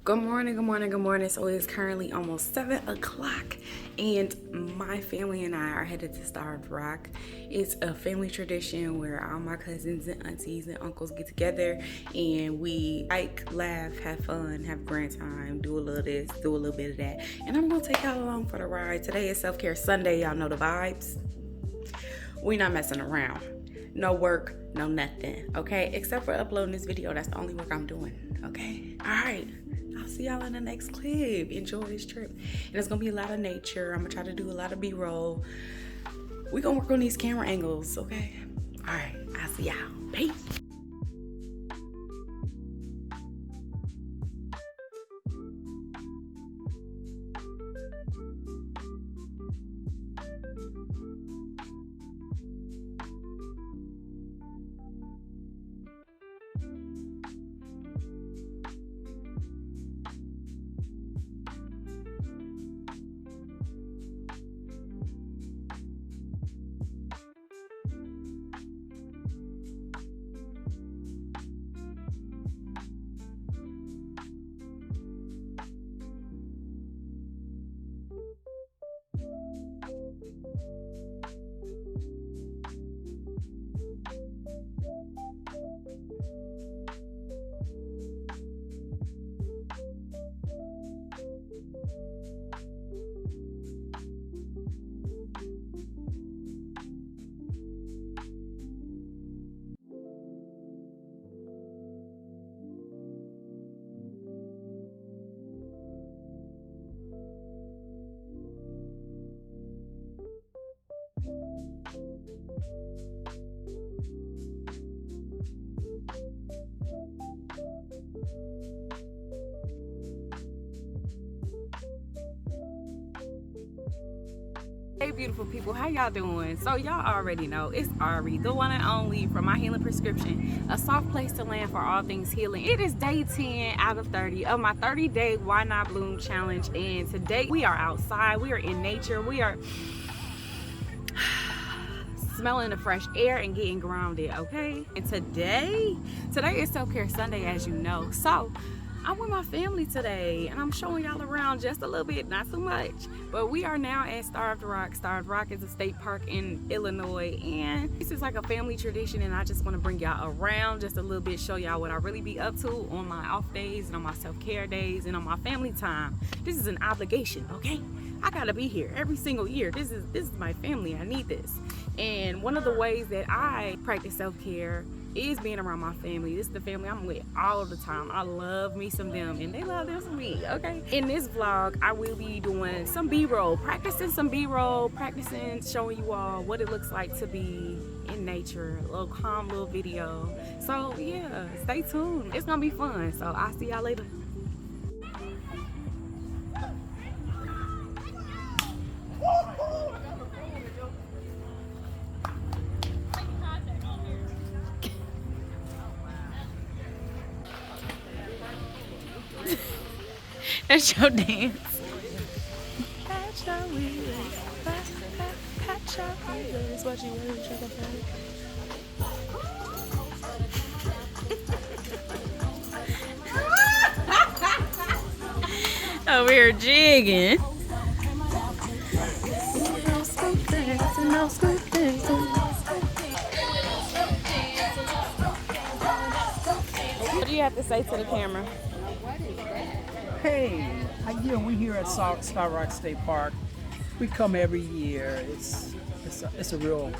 Good morning, good morning, good morning. So it's currently almost 7 o'clock and my family and I are headed to Starved Rock. It's a family tradition where all my cousins and aunties and uncles get together and we hike, laugh, have fun, have a grand time, do a little this, do a little bit of that. And I'm gonna take y'all along for the ride. Today is Self-Care Sunday, y'all know the vibes. We not messing around. No work, no nothing, okay? Except for uploading this video, that's the only work I'm doing, okay? All right. I'll see y'all in the next clip. Enjoy this trip. And it's gonna be a lot of nature. I'm gonna try to do a lot of B-roll. We're gonna work on these camera angles, okay? All right, I'll see y'all. Peace. Hey beautiful people, how y'all doing? So y'all already know it's Ari, the one and only from My Healing Prescription, a soft place to land for all things healing. It is day 10 out of 30 of my 30-day Why Not Bloom challenge, and today we are outside, we are in nature, we are smelling the fresh air and getting grounded, okay? And today is Self-Care Sunday, as you know. So I'm with my family today and I'm showing y'all around just a little bit, not so much. But we are now at Starved Rock. Starved Rock is a state park in Illinois, and this is like a family tradition, and I just want to bring y'all around just a little bit, show y'all what I really be up to on my off days and on my self-care days and on my family time. This is an obligation, okay? I gotta be here every single year. This is my family. I need this. And one of the ways that I practice self-care is being around my family. This is the family I'm with all the time. I love me some them and they love them some me, okay? In this vlog, I will be doing some B-roll, practicing showing you all what it looks like to be in nature, a little calm little video. So yeah, stay tuned. It's gonna be fun. So I'll see y'all later. That's your dance. Catch your wheels, catch your wheels. What you want to check out? Over here jigging. What do you have to say to the camera? Hey, again, we here at Starved Rock State Park. We come every year. It's a real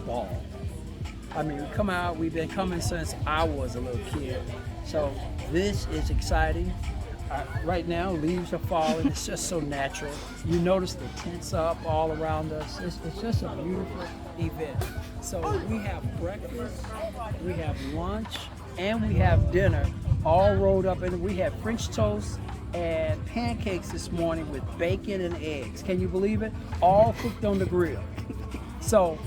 ball. I mean, we come out. We've been coming since I was a little kid. So this is exciting. Right now, leaves are falling. It's just so natural. You notice the tents up all around us. It's just a beautiful event. So we have breakfast, we have lunch, and we have dinner all rolled up, and we had French toast and pancakes this morning with bacon and eggs. Can you believe it? All cooked on the grill. So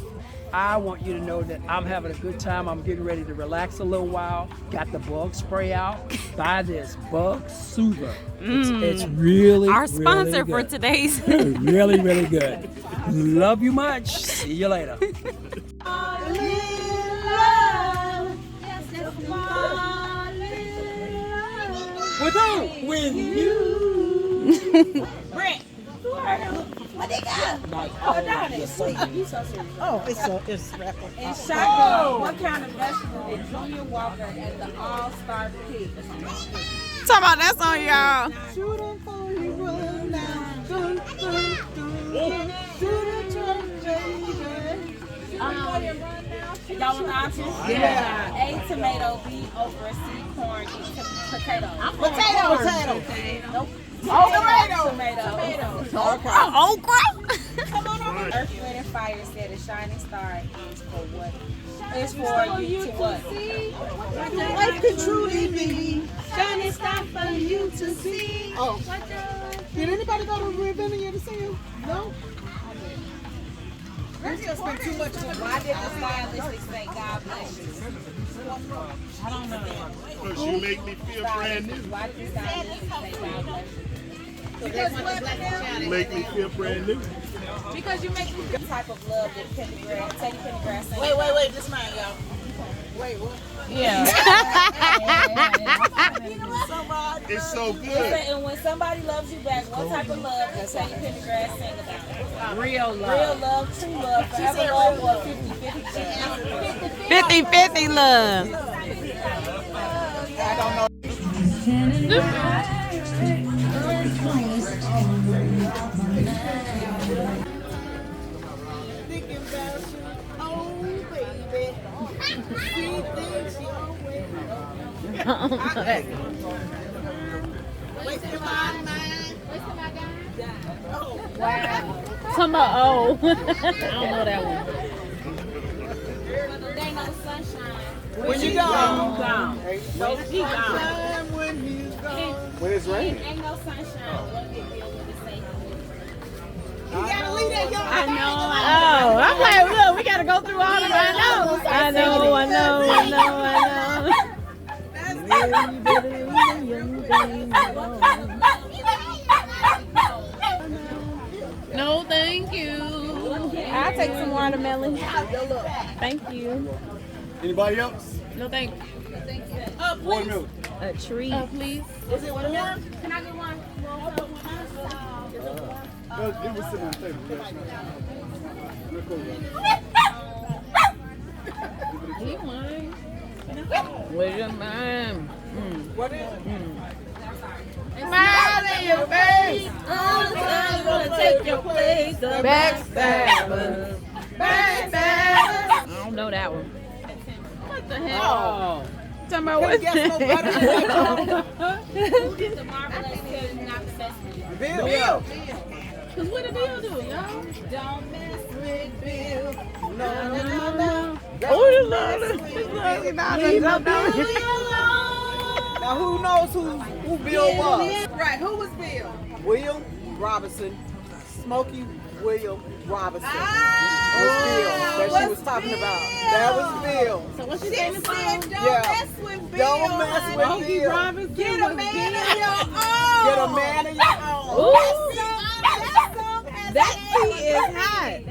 I want you to know that I'm having a good time. I'm getting ready to relax a little while. Got the bug spray out. Buy this bug soother. It's really, our sponsor really for today's really, really good. Love you much. See you later. With who? With you. Brent. What they got? Oh, down there. Sweet. You so sweet. Oh, it's rapper. And shotgun. What kind of vegetable is Junior Walker at the All-Star Pick? Talk about that song, y'all. Shooting for you, run down. Dun, dun, dun. Shooting for Y'all want options? Yeah. A, tomato, B, okra, C, corn, D, potato. Potato. Nope. Tomato. Okra. Come on over. Earth, Wind, and Fire said a shining star is for what? Is for you to what? Life could truly be shining star for you to see. Oh. Did anybody go to Ravinia to see him? No? Why did the stylists say God bless you? I don't know. Because you make me feel brand new. Why did the stylists say God bless you? You make me feel brand new. Because you make me the type of love that Teddy Pendergrass sings. Wait, this man, y'all. Wait, what? Yeah. It's so good. And when somebody loves you back, what type of love does Teddy Pendergrass sing about? Real love. Real love, true love, forever love, or 50-50 love? 50-50 love. I don't know. Thinking about you, oh baby. She thinks you're wasting my mind. Talking about oh. I don't know that one. There ain't no sunshine. When you gone. Time When he's gone. When it's raining. ain't no sunshine. What big deal when it's safe? You gotta leave that young. I know. Oh, I'm like, look, we gotta go through all of it. I know. No, thank you. I'll take some watermelon. Thank you. Anybody else? No, thank you. Watermelon. A treat. Please. Is it warm? Can I get one? It was sitting on the table. He wine. With your mind. What is it? Smile in your face. All the time gonna take your place. Backstabbers. Backstabbers. I don't know that one. What the hell? Oh. Talking about what? Guess no better than Who did the marvelous Kid not Sesame? Bill. Cause what did Bill do, y'all? Don't mess with Bill. No. Oh, you love it. Now who knows who Bill was? Right, who was Bill? William Robinson. Smokey William Robinson. Was Bill that she was talking about. That was Bill. So what she saying? Don't mess with Bill. Don't mess with Bill. Get a man of your own. Get a man of your own. That tea is hot.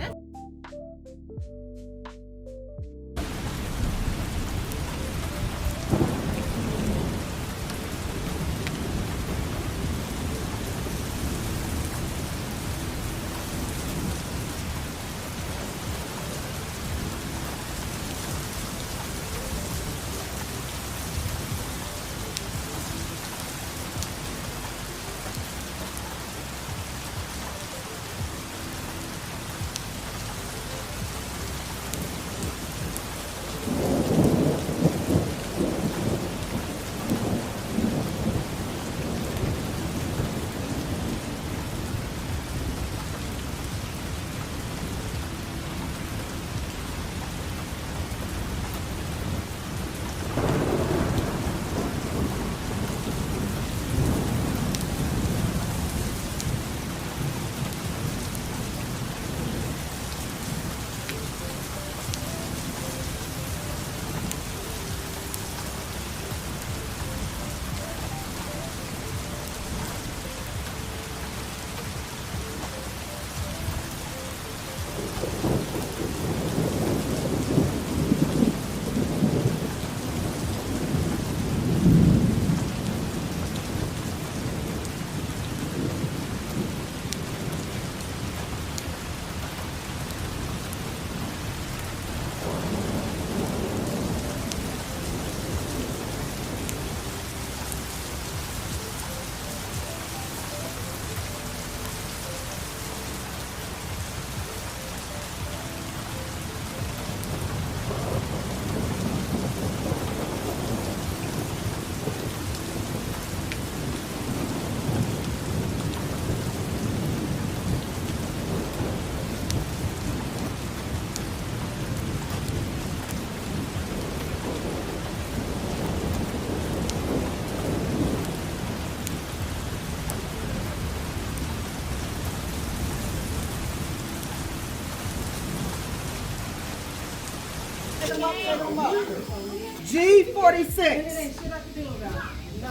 G46.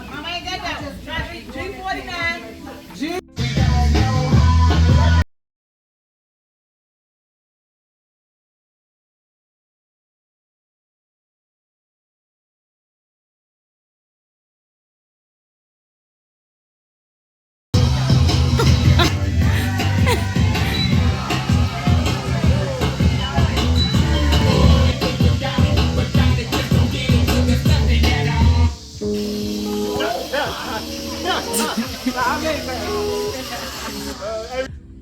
Mama ain't got that. G49. G.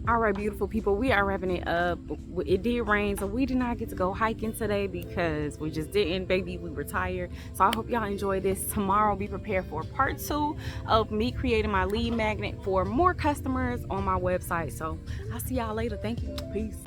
All right, beautiful people, we are wrapping it up. It did rain, so we did not get to go hiking today because we just didn't, baby. We were tired. So I hope y'all enjoy this. Tomorrow, be prepared for part 2 of me creating my lead magnet for more customers on my website. So I'll see y'all later. Thank you. Peace.